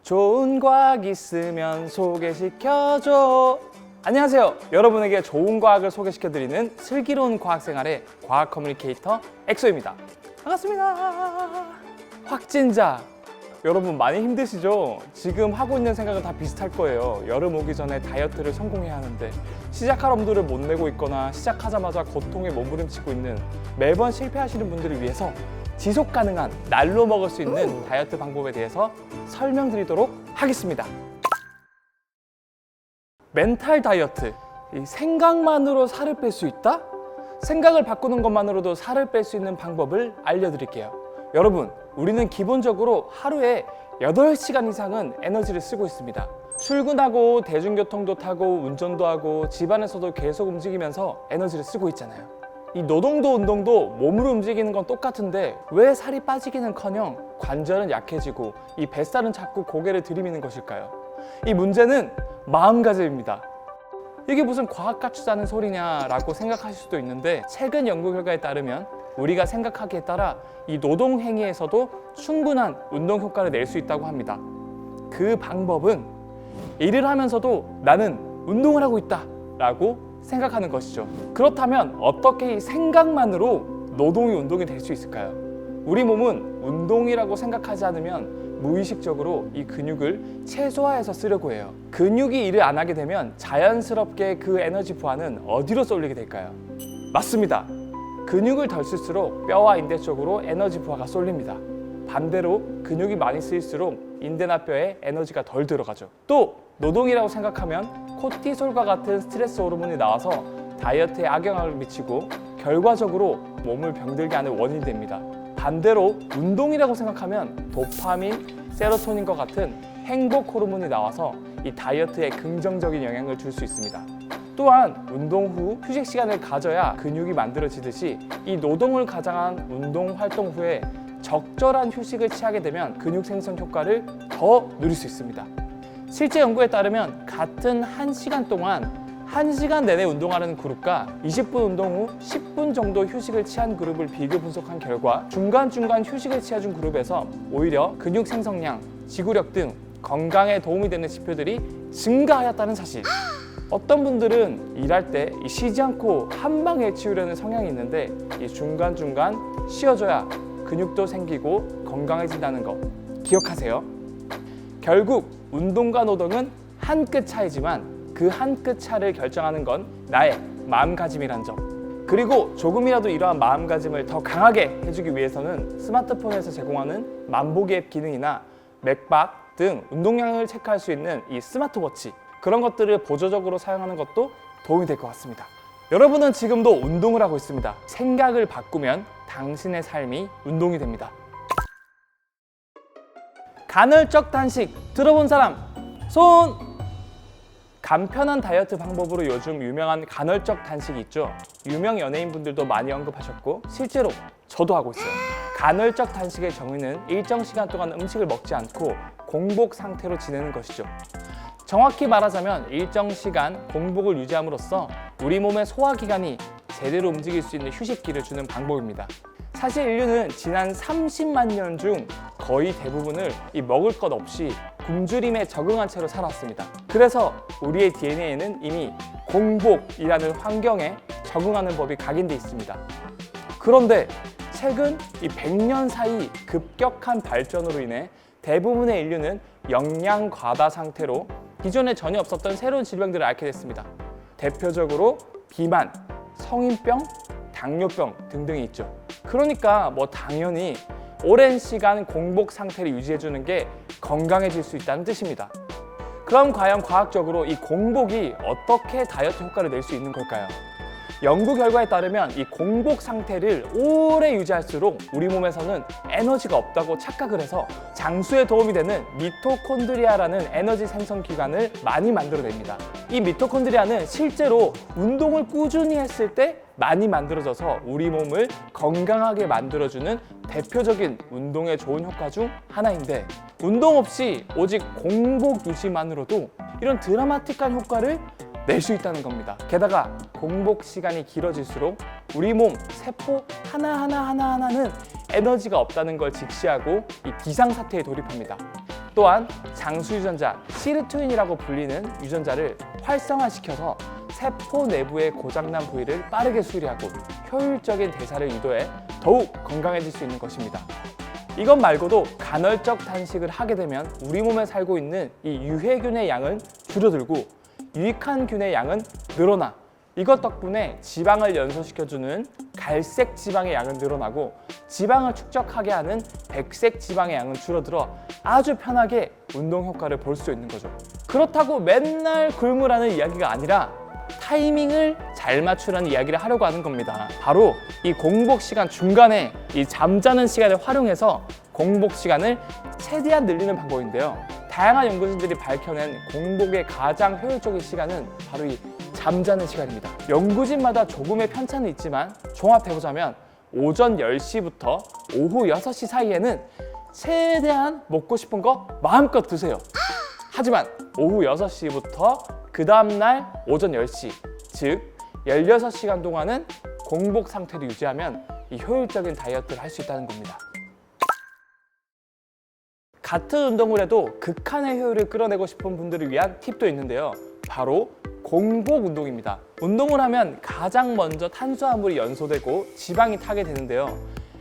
좋은 과학 있으면 소개시켜줘. 안녕하세요. 여러분에게 좋은 과학을 소개시켜드리는 슬기로운 과학생활의 과학 커뮤니케이터 엑소입니다. 반갑습니다. 확진자, 여러분 많이 힘드시죠? 지금 하고 있는 생각은 다 비슷할 거예요. 여름 오기 전에 다이어트를 성공해야 하는데 시작할 엄두를 못 내고 있거나 시작하자마자 고통에 몸부림치고 있는 매번 실패하시는 분들을 위해서 지속 가능한 날로 먹을 수 있는 다이어트 방법에 대해서 설명드리도록 하겠습니다. 멘탈 다이어트, 이 생각만으로 살을 뺄 수 있다? 생각을 바꾸는 것만으로도 살을 뺄 수 있는 방법을 알려드릴게요. 여러분, 우리는 기본적으로 하루에 8시간 이상은 에너지를 쓰고 있습니다. 출근하고 대중교통도 타고 운전도 하고 집안에서도 계속 움직이면서 에너지를 쓰고 있잖아요. 이 노동도 운동도 몸으로 움직이는 건 똑같은데 왜 살이 빠지기는커녕 관절은 약해지고 이 뱃살은 자꾸 고개를 들이미는 것일까요? 이 문제는 마음가짐입니다. 이게 무슨 과학 갖추자는 소리냐라고 생각하실 수도 있는데 최근 연구 결과에 따르면 우리가 생각하기에 따라 이 노동 행위에서도 충분한 운동 효과를 낼 수 있다고 합니다. 그 방법은 일을 하면서도 나는 운동을 하고 있다 라고 생각하는 것이죠. 그렇다면 어떻게 이 생각만으로 노동이 운동이 될 수 있을까요? 우리 몸은 운동이라고 생각하지 않으면 무의식적으로 이 근육을 최소화해서 쓰려고 해요. 근육이 일을 안 하게 되면 자연스럽게 그 에너지 부하는 어디로 쏠리게 될까요? 맞습니다. 근육을 덜 쓸수록 뼈와 인대 쪽으로 에너지 부하가 쏠립니다. 반대로 근육이 많이 쓰일수록 인대나 뼈에 에너지가 덜 들어가죠. 또 노동이라고 생각하면 코티솔과 같은 스트레스 호르몬이 나와서 다이어트에 악영향을 미치고 결과적으로 몸을 병들게 하는 원인이 됩니다. 반대로 운동이라고 생각하면 도파민, 세로토닌과 같은 행복 호르몬이 나와서 이 다이어트에 긍정적인 영향을 줄 수 있습니다. 또한 운동 후 휴식 시간을 가져야 근육이 만들어지듯이 이 노동을 가장한 운동 활동 후에 적절한 휴식을 취하게 되면 근육 생성 효과를 더 누릴 수 있습니다. 실제 연구에 따르면 같은 1시간 동안 1시간 내내 운동하는 그룹과 20분 운동 후 10분 정도 휴식을 취한 그룹을 비교 분석한 결과 중간중간 휴식을 취해준 그룹에서 오히려 근육 생성량, 지구력 등 건강에 도움이 되는 지표들이 증가하였다는 사실. 어떤 분들은 일할 때 쉬지 않고 한 방에 치우려는 성향이 있는데 이 중간중간 쉬어줘야 근육도 생기고 건강해진다는 거 기억하세요. 결국 운동과 노동은 한 끗 차이지만 그 한 끗 차를 결정하는 건 나의 마음가짐이란 점. 그리고 조금이라도 이러한 마음가짐을 더 강하게 해주기 위해서는 스마트폰에서 제공하는 만보기 앱 기능이나 맥박 등 운동량을 체크할 수 있는 이 스마트워치, 그런 것들을 보조적으로 사용하는 것도 도움이 될 것 같습니다. 여러분은 지금도 운동을 하고 있습니다. 생각을 바꾸면 당신의 삶이 운동이 됩니다. 간헐적 단식 들어본 사람 손! 간편한 다이어트 방법으로 요즘 유명한 간헐적 단식이 있죠. 유명 연예인분들도 많이 언급하셨고 실제로 저도 하고 있어요. 간헐적 단식의 정의는 일정 시간 동안 음식을 먹지 않고 공복 상태로 지내는 것이죠. 정확히 말하자면 일정 시간 공복을 유지함으로써 우리 몸의 소화기관이 제대로 움직일 수 있는 휴식기를 주는 방법입니다. 사실 인류는 지난 30만 년 중 거의 대부분을 이 먹을 것 없이 굶주림에 적응한 채로 살았습니다. 그래서 우리의 DNA에는 이미 공복이라는 환경에 적응하는 법이 각인돼 있습니다. 그런데 최근 이 100년 사이 급격한 발전으로 인해 대부분의 인류는 영양 과다 상태로 기존에 전혀 없었던 새로운 질병들을 앓게 됐습니다. 대표적으로 비만, 성인병, 당뇨병 등등이 있죠. 그러니까 당연히 오랜 시간 공복 상태를 유지해주는 게 건강해질 수 있다는 뜻입니다. 그럼 과연 과학적으로 이 공복이 어떻게 다이어트 효과를 낼 수 있는 걸까요? 연구 결과에 따르면 이 공복 상태를 오래 유지할수록 우리 몸에서는 에너지가 없다고 착각을 해서 장수에 도움이 되는 미토콘드리아라는 에너지 생성 기관을 많이 만들어냅니다. 이 미토콘드리아는 실제로 운동을 꾸준히 했을 때 많이 만들어져서 우리 몸을 건강하게 만들어주는 대표적인 운동에 좋은 효과 중 하나인데, 운동 없이 오직 공복 유지만으로도 이런 드라마틱한 효과를 낼 수 있다는 겁니다. 게다가 공복 시간이 길어질수록 우리 몸 세포 하나하나는 에너지가 없다는 걸 직시하고 이 비상사태에 돌입합니다. 또한 장수 유전자 시르투인이라고 불리는 유전자를 활성화시켜서 세포 내부의 고장난 부위를 빠르게 수리하고 효율적인 대사를 유도해 더욱 건강해질 수 있는 것입니다. 이것 말고도 간헐적 단식을 하게 되면 우리 몸에 살고 있는 이 유해균의 양은 줄어들고 유익한 균의 양은 늘어나, 이것 덕분에 지방을 연소시켜주는 갈색 지방의 양은 늘어나고 지방을 축적하게 하는 백색 지방의 양은 줄어들어 아주 편하게 운동 효과를 볼 수 있는 거죠. 그렇다고 맨날 굶으라는 이야기가 아니라 타이밍을 잘 맞추라는 이야기를 하려고 하는 겁니다. 바로 이 공복 시간 중간에 이 잠자는 시간을 활용해서 공복 시간을 최대한 늘리는 방법인데요. 다양한 연구진들이 밝혀낸 공복의 가장 효율적인 시간은 바로 이 잠자는 시간입니다. 연구진마다 조금의 편차는 있지만 종합해보자면 오전 10시부터 오후 6시 사이에는 최대한 먹고 싶은 거 마음껏 드세요. 하지만 오후 6시부터 그 다음날 오전 10시, 즉 16시간 동안은 공복 상태를 유지하면 이 효율적인 다이어트를 할 수 있다는 겁니다. 같은 운동을 해도 극한의 효율을 끌어내고 싶은 분들을 위한 팁도 있는데요. 바로 공복 운동입니다. 운동을 하면 가장 먼저 탄수화물이 연소되고 지방이 타게 되는데요.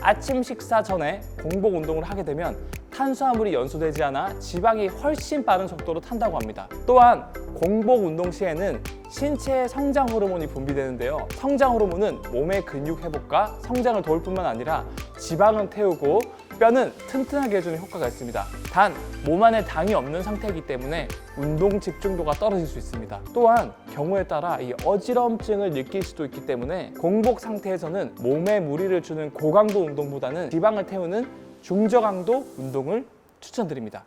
아침 식사 전에 공복 운동을 하게 되면 탄수화물이 연소되지 않아 지방이 훨씬 빠른 속도로 탄다고 합니다. 또한 공복 운동 시에는 신체의 성장 호르몬이 분비되는데요. 성장 호르몬은 몸의 근육 회복과 성장을 도울 뿐만 아니라 지방은 태우고 뼈는 튼튼하게 해주는 효과가 있습니다. 단, 몸 안에 당이 없는 상태이기 때문에 운동 집중도가 떨어질 수 있습니다. 또한 경우에 따라 이 어지럼증을 느낄 수도 있기 때문에 공복 상태에서는 몸에 무리를 주는 고강도 운동보다는 지방을 태우는 중저강도 운동을 추천드립니다.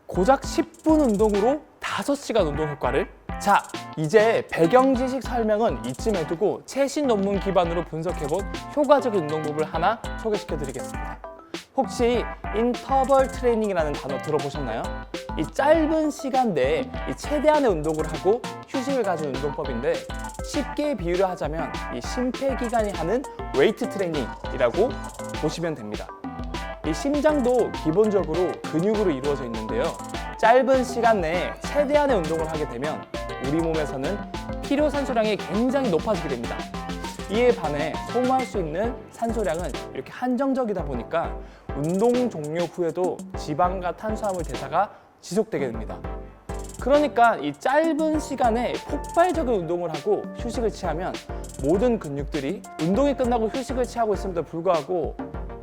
고작 10분 운동으로 5시간 운동 효과를? 자, 이제 배경 지식 설명은 이쯤에 두고 최신 논문 기반으로 분석해본 효과적인 운동법을 하나 소개시켜 드리겠습니다. 혹시 인터벌 트레이닝이라는 단어 들어보셨나요? 이 짧은 시간 내에 이 최대한의 운동을 하고 휴식을 가진 운동법인데, 쉽게 비유를 하자면 이 심폐기관이 하는 웨이트 트레이닝이라고 보시면 됩니다. 이 심장도 기본적으로 근육으로 이루어져 있는데요. 짧은 시간 내에 최대한의 운동을 하게 되면 우리 몸에서는 필요 산소량이 굉장히 높아지게 됩니다. 이에 반해 소모할 수 있는 산소량은 이렇게 한정적이다 보니까 운동 종료 후에도 지방과 탄수화물 대사가 지속되게 됩니다. 그러니까 이 짧은 시간에 폭발적인 운동을 하고 휴식을 취하면 모든 근육들이 운동이 끝나고 휴식을 취하고 있음에도 불구하고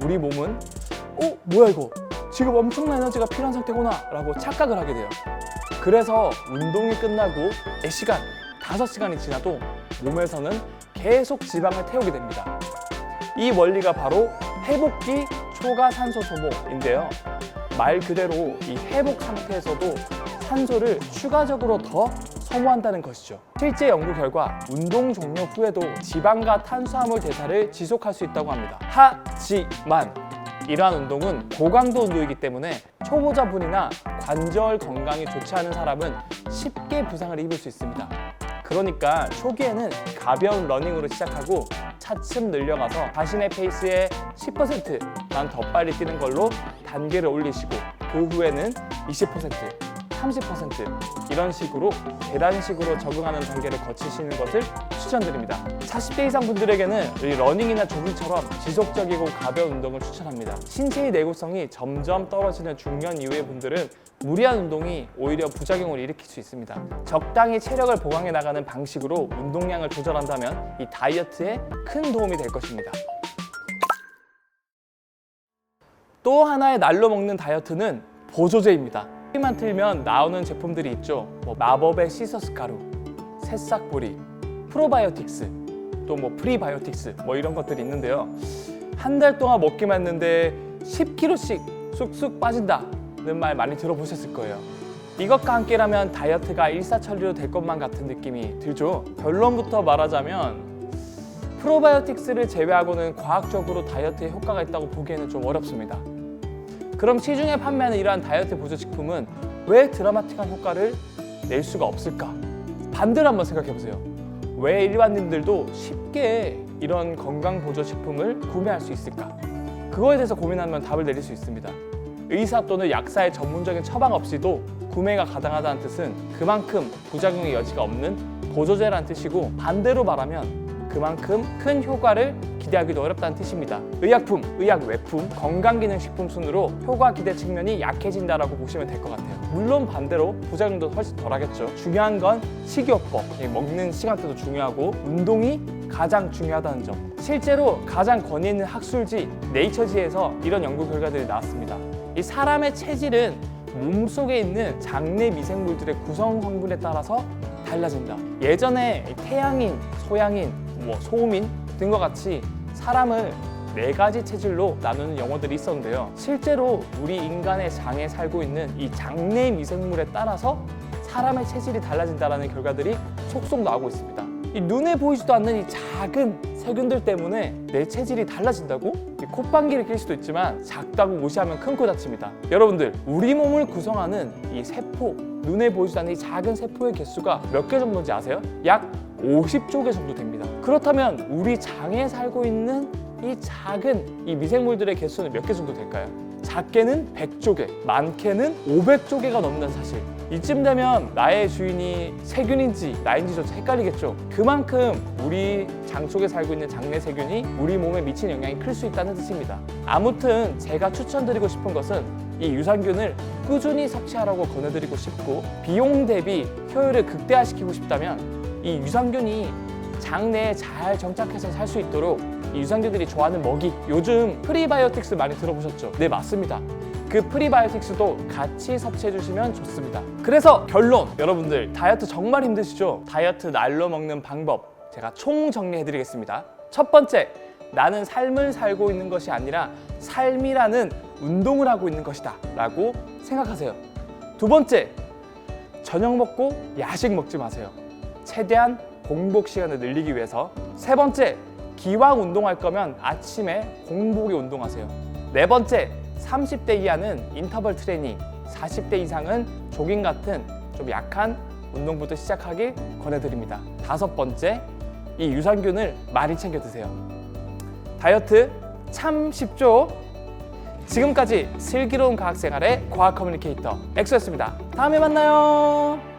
우리 몸은 뭐야 이거? 지금 엄청난 에너지가 필요한 상태구나 라고 착각을 하게 돼요. 그래서 운동이 끝나고 4시간, 5시간이 지나도 몸에서는 계속 지방을 태우게 됩니다. 이 원리가 바로 회복기 초과 산소 소모인데요. 말 그대로 이 회복 상태에서도 산소를 추가적으로 더 소모한다는 것이죠. 실제 연구 결과 운동 종료 후에도 지방과 탄수화물 대사를 지속할 수 있다고 합니다. 하지만 이러한 운동은 고강도 운동이기 때문에 초보자분이나 관절 건강이 좋지 않은 사람은 쉽게 부상을 입을 수 있습니다. 그러니까 초기에는 가벼운 러닝으로 시작하고 차츰 늘려가서 자신의 페이스의 10%만 더 빨리 뛰는 걸로 단계를 올리시고, 그 후에는 20%, 30% 이런 식으로 계단식으로 적응하는 단계를 거치시는 것을 추천드립니다. 40대 이상 분들에게는 이 러닝이나 조깅처럼 지속적이고 가벼운 운동을 추천합니다. 신체의 내구성이 점점 떨어지는 중년 이후의 분들은 무리한 운동이 오히려 부작용을 일으킬 수 있습니다. 적당히 체력을 보강해 나가는 방식으로 운동량을 조절한다면 이 다이어트에 큰 도움이 될 것입니다. 또 하나의 날로 먹는 다이어트는 보조제입니다. 소리만 틀면 나오는 제품들이 있죠. 마법의 시서스 가루, 새싹보리, 프로바이오틱스, 또 프리바이오틱스 이런 것들이 있는데요. 한 달 동안 먹기만 했는데 10kg씩 쑥쑥 빠진다는 말 많이 들어보셨을 거예요. 이것과 함께라면 다이어트가 일사천리로 될 것만 같은 느낌이 들죠. 결론부터 말하자면 프로바이오틱스를 제외하고는 과학적으로 다이어트에 효과가 있다고 보기에는 좀 어렵습니다. 그럼 시중에 판매하는 이러한 다이어트 보조식품은 왜 드라마틱한 효과를 낼 수가 없을까? 반대로 한번 생각해보세요. 왜 일반인들도 쉽게 이런 건강 보조식품을 구매할 수 있을까? 그거에 대해서 고민하면 답을 내릴 수 있습니다. 의사 또는 약사의 전문적인 처방 없이도 구매가 가능하다는 뜻은 그만큼 부작용의 여지가 없는 보조제라는 뜻이고, 반대로 말하면 그만큼 큰 효과를 기대하기도 어렵다는 뜻입니다. 의약품, 의약외품, 건강기능식품 순으로 효과 기대 측면이 약해진다라고 보시면 될 것 같아요. 물론 반대로 부작용도 훨씬 덜하겠죠. 중요한 건 식이요법, 먹는 시간대도 중요하고 운동이 가장 중요하다는 점. 실제로 가장 권위 있는 학술지 네이처지에서 이런 연구 결과들이 나왔습니다. 이 사람의 체질은 몸속에 있는 장내 미생물들의 구성 성분에 따라서 달라진다. 예전에 태양인, 소양인, 소음인 등과 같이 사람을 4가지 체질로 나누는 용어들이 있었는데요. 실제로 우리 인간의 장에 살고 있는 이 장내 미생물에 따라서 사람의 체질이 달라진다는 결과들이 속속 나오고 있습니다. 이 눈에 보이지도 않는 이 작은 세균들 때문에 내 체질이 달라진다고? 이 콧방귀를 낄 수도 있지만 작다고 무시하면 큰 코 다칩니다. 여러분들, 우리 몸을 구성하는 이 세포, 눈에 보이지도 않는 이 작은 세포의 개수가 몇 개 정도인지 아세요? 약 50조 개 정도 됩니다. 그렇다면 우리 장에 살고 있는 이 작은 이 미생물들의 개수는 몇 개 정도 될까요? 작게는 100조 개, 많게는 500조 개가 넘는다는 사실. 이쯤 되면 나의 주인이 세균인지 나인지조차 헷갈리겠죠. 그만큼 우리 장 속에 살고 있는 장내 세균이 우리 몸에 미치는 영향이 클 수 있다는 뜻입니다. 아무튼 제가 추천드리고 싶은 것은 이 유산균을 꾸준히 섭취하라고 권해드리고 싶고, 비용 대비 효율을 극대화시키고 싶다면 이 유산균이 장내에 잘 정착해서 살 수 있도록 이 유산균들이 좋아하는 먹이, 요즘 프리바이오틱스 많이 들어보셨죠? 네, 맞습니다. 그 프리바이오틱스도 같이 섭취해 주시면 좋습니다. 그래서 결론, 여러분들 다이어트 정말 힘드시죠? 다이어트 날로 먹는 방법 제가 총 정리해 드리겠습니다. 첫 번째, 나는 삶을 살고 있는 것이 아니라 삶이라는 운동을 하고 있는 것이다 라고 생각하세요. 두 번째, 저녁 먹고 야식 먹지 마세요. 최대한 공복 시간을 늘리기 위해서. 세 번째, 기왕 운동할 거면 아침에 공복에 운동하세요. 네 번째, 30대 이하는 인터벌 트레이닝, 40대 이상은 조깅 같은 좀 약한 운동부터 시작하길 권해드립니다. 다섯 번째, 이 유산균을 많이 챙겨 드세요. 다이어트 참 쉽죠? 지금까지 슬기로운 과학생활의 과학 커뮤니케이터 엑소였습니다. 다음에 만나요.